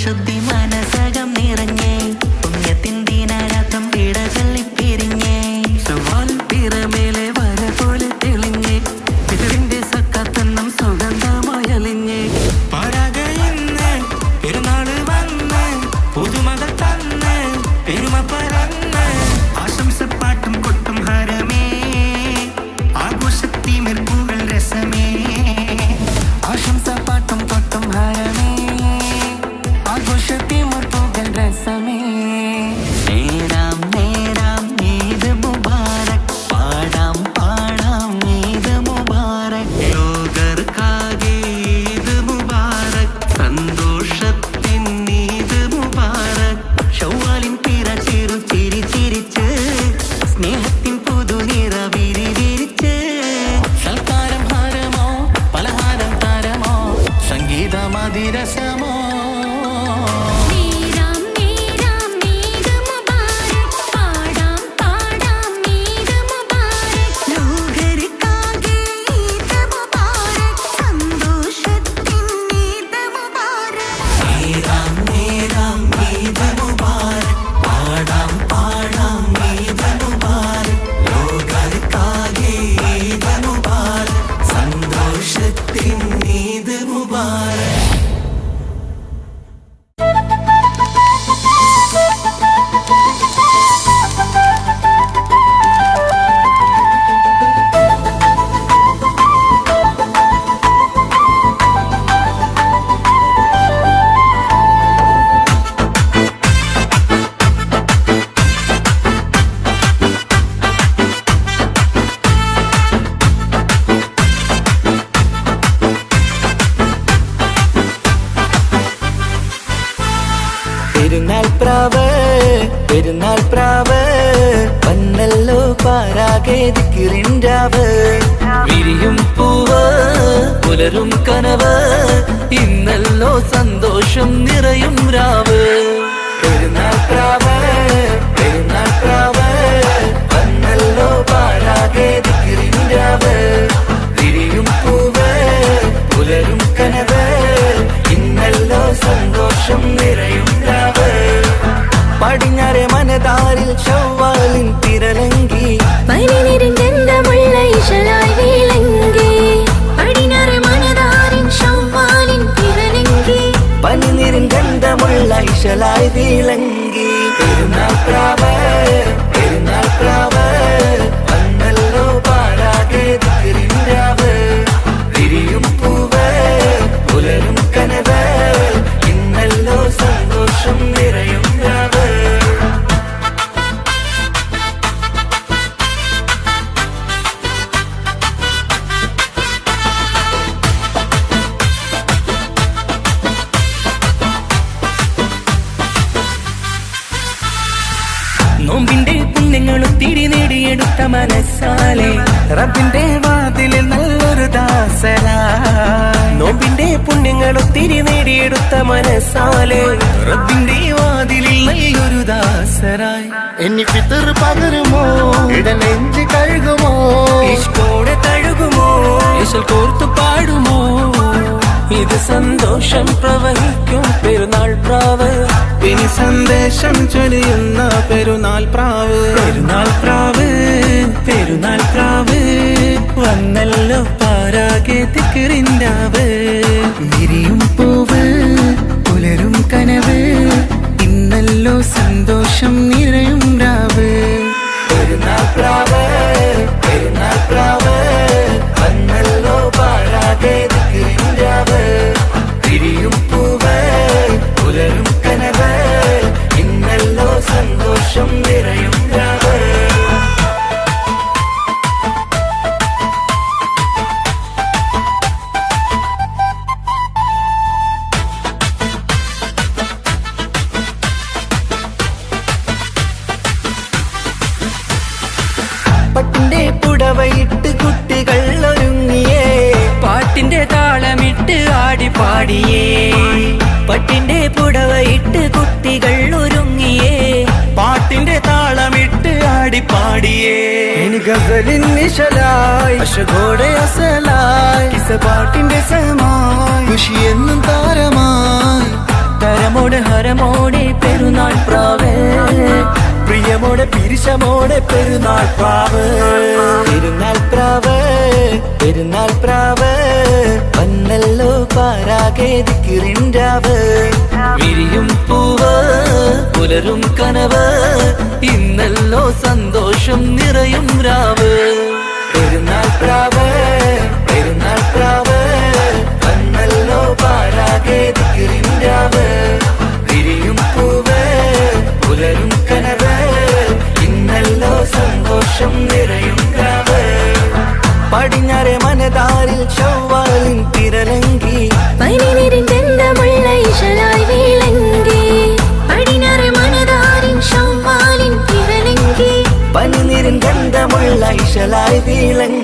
ശുദ്ധി മനസകം നിറഞ്ഞേ പുണ്യത്തിൻ ദീനാരാത്രം പിടതള്ളി പിരിഞ്ഞേ സുവാൽ പിറമേലെ വര പോലെ തെളിഞ്ഞേ പിതറിന്റെ സക്കാത്തെണ്ണം സുഗന്ധമയലിഞ്ഞേ പരാഗയിന്ന് പെരുന്നാള് വന്ന് പുതുമകൾ തന്ന് പെരുമ പറന്ന് ആശംസപ്പാട്ടും കൊട്ടും ഹരമേ ആഘോഷത്തിമിർ പൂകൾ രസമേ ആശംസപ്പാട്ടും കൊട്ടും ഹരമേ ആഘോഷത്തിമിർ പൂകൾ രസമേ നേരാം നേരാം ഈദ് മുബാരക് പാടാം പാടാം ഈദ് മുബാരക് ലോകർക്കാകെ ഈദ് മുബാരക് സന്തോഷത്തിൻ ഈദ് മുബാരക് ശൗവാലിൻ പിറ ചെറു ചിരി ചിരിച്ച് സ്നേഹത്തിൻ പുതുനിറ വിരി വിരിച്ച് സൽക്കാരം ഹാരമോ പലഹാരം താരമോ സംഗീതമതിരസമോ പെരുന്നാൾ പ്രാവ് വന്നല്ലോ പാരാകെ ദിക്റിൻരാവ് വിരിയും പൂവ് പുലരും കനവ് ഇന്നല്ലോ സന്തോഷം നിറയും രാവ് പെരുന്നാൾ പ്രാവ് വന്നല്ലോ പാരാകെ ദിക്റിൻരാവ് വിരിയും പൂവ് പുലരും കനവ് ഇന്നല്ലോ സന്തോഷം നിറയും രാവ് പടിഞ്ഞാറെ മനതാരിൽ ശവ്വാലിൻ തിരലങ്കി പനിനിരന്തമുള്ള ഇശലായി വിളങ്ങി പടിഞ്ഞാറെ മനതാരിൽ ശവ്വാലിൻ തിരലങ്കി പനിനിരന്തമുള്ള ഇശലായി വിളങ്ങി പെരുന്നാൾ പ്രാവ് വന്നല്ലോ പാരാകെ ദിക്റിൻരാവ് വിരിയും പൂവ് പുലരും കനവ് ഇന്നല്ലോ സന്തോഷം നിറയും രാവ് നേടിയെടുത്ത മനസ്സാലെ റബ്ബിന്റെ വാതിലിൽ നല്ലൊരു ദാസരായി നോമ്പിന്റെ പുണ്യങ്ങൾ ഒത്തിരി നേടിയെടുത്ത മനസ്സാലെ റബ്ബിന്റെ വാതിലിൽ നല്ലൊരു ദാസരായി ഇനി ഫിത്തർ പകരുമോ ഇടനെഞ്ച് കഴുകുമോ ഇഷ്കോടെ തഴുകുമോ ഇശൽ കോർത്തു പാടുമോ ഇത് സന്തോഷം പ്രവഹിക്കും പെരുന്നാൾ പ്രാവ് ഇനി സന്ദേശം ചൊരിയുന്ന പെരുന്നാൾ പ്രാവ് പെരുന്നാൾ പ്രാവ് പെരുന്നാൾ പ്രാവ് വന്നല്ലോ പാരാകെ തിക്കിറിന്റാവ് വിരിയും പൂവ് പുലരും കനവ് ഇന്നല്ലോ സന്തോഷം നിറയും രാവ് പെരുന്നാൾ പ്രാവ് പെരുന്നാൾ പ്രാവ് വന്നല്ലോ പാരാകെ തിക്കിറിന്റാവ് വിരിയും പൂവ് പുലരും കനവ് ഇന്നല്ലോ സന്തോഷം നിറയും രാവ് പട്ടിന്റെ പുടവയിട്ട് കുട്ടികൾ ഒരുങ്ങിയേ പാട്ടിന്റെ താളമിട്ട് ആടി പാടിയേ പട്ടിന്റെ പുടവയിട്ട് കുട്ടികൾ ഒരുങ്ങിയേ പാട്ടിന്റെ താളമിട്ട് ആടി പാടിയേ ഇനി ഗസലിൻ നിശലായി അശകോടെ അസലായി കിസ പാട്ടിന്റെ സമായി ഖുഷി എന്നും താരമായി തരമോടെ ഹരമോടെ പെരുന്നാൾ പ്രാവേ പ്രിയമോടെ പിരിശമോടെ പെരുന്നാൾ പ്രാവ് പെരുന്നാൾ പ്രാവ് പെരുന്നാൾ പ്രാവ് വന്നല്ലോ പാരാകെ ദിക്റിൻറാവ് വിരിയും പൂവ് പുലരും കനവ് ഇന്നല്ലോ സന്തോഷം നിറയും രാവ് പെരുന്നാൾ പ്രാവ് പെരുന്നാൾ പ്രാവ് വന്നല്ലോ പാരാകെ ദിക്റിൻറാവ് വിരിയും പൂവ് പുലരും കനവ് ഇന്നല്ലോ സന്തോഷം നിറയും രാവ് പടിഞ്ഞാറെ മനതാരിൽ ചൊവ്വാലിൻ തിരലങ്കി പനിനീരിൻ ഗന്ധമുള്ള ഇശലായി വിളങ്ങി പടിഞ്ഞാറെ മനതാരിൻ ചൊവ്വാലിൻ തിരലങ്കി പനിനീരിൻ ഗന്ധമുള്ള ഇശലായി വിളങ്ങി